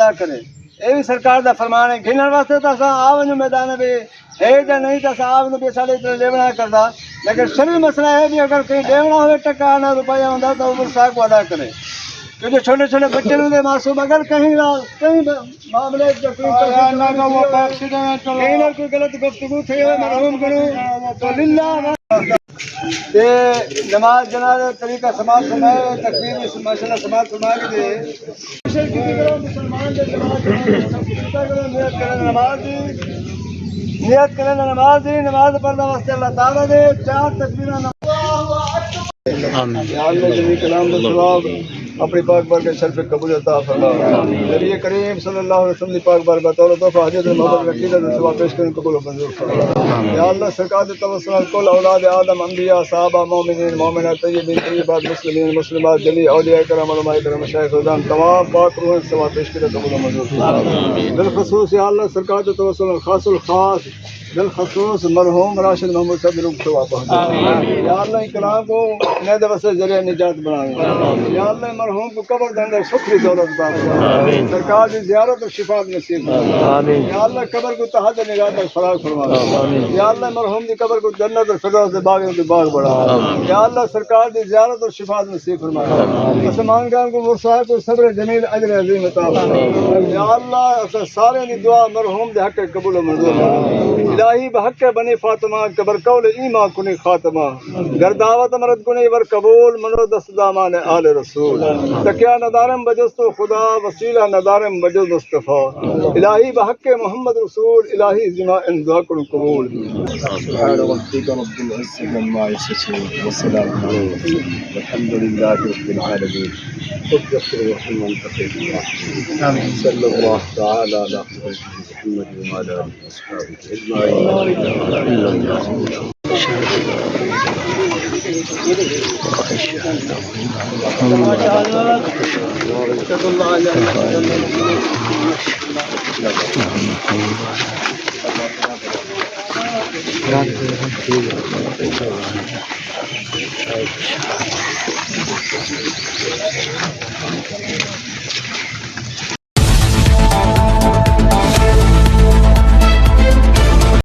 ادا کرے. یہ بھی سرکار کا فرمان ہے. گھنن واسطے تو اصل آ ونجو میدان بھی ہے تو نہیں تو آپ بھی سارے ڈیونا کرتا. لیکن شرعی مسئلہ ہے بھی اگر کہیں ڈیونا ہوئے ٹکا نہ روپیہ ہوتا تو عمر صاحب کو ادا کرے. کیونکہ چھوٹے چھوٹے بچے ہوتے معصوم اگر کہیں معاملے کہیں نہ کوئی غلط گفتگو تھی ہوئے مرحوم کروں تو للہ نماز جنازہ طریقہ سماعت فرمائے. تکبیر ماشاء اللہ سماعت فرما کے دے مسلمان نیت کریں نماز دی نماز پڑھنے واسطے اللہ تعالیٰ دے 4 تکبیراں. یا اللہ جمی کلام کا ثواب اپنی پاک بار کے شرف قبول عطا فرما. نبی کریم صلی اللہ علیہ وسلم پاک بار بطور تحفہ حضرت محمد عقیدت ثواب پیش کریں قبول و منظور فرما. یا اللہ سرکار توسل کل اولاد آدم انبیاء صحابہ مومنین مومنات طیبین طیبات مسلمین مسلمات جمیع اولیاء کرام علماء کرام مشایخ رضوان تمام پاک روح ثواب پیش کریں قبول و منظور فرما. بالخصوص یا اللہ سرکار توسل خاص الخاص بالخصوص مرحوم راشد محمود صاحب روح ثواب پہنچائے. یا اللہ کلام کو نئے دفعہ سے ذریعہ نجات بنائیں. یا اللہ مرحوم کو قبر کے اندر سکھری دولت عطا فرما. سرکار کی زیارت اور شفا نصیب فرما. یا اللہ قبر کو تحت نگاہ تک فراغ فرما. یا اللہ مرحوم کی قبر کو جنت اور فردوس سے باغ میں باغ بڑھا. یا اللہ سرکار کی زیارت اور شفا نصیب فرما. مسلمان گان کو مرسا کو صبر جمیل اجر عظیم عطا فرما. یا اللہ سارے کی دعا مرحوم کے حق قبول و منظور فرما. الہی بحق بنی فاطمہ قبر قول ایما کنی خاتمہ گرداوت مرد کنی ور قبول منو دست دامان آل رسول. تکیا ندارم بجست خدا وسیلہ ندارم بجز مصطفیٰ. الہی بحق محمد رسول الہی زما ان دعا کن قبول. سبحان ربک رب العزة عما یصفون والسلام علی المرسلین والحمد للہ رب العالمین. رب اغفر وارحم وانت خیر الراحمین. صلی اللہ تعالی علی محمد وعلى آله وصحبه أجمعين. لا إله إلا الله.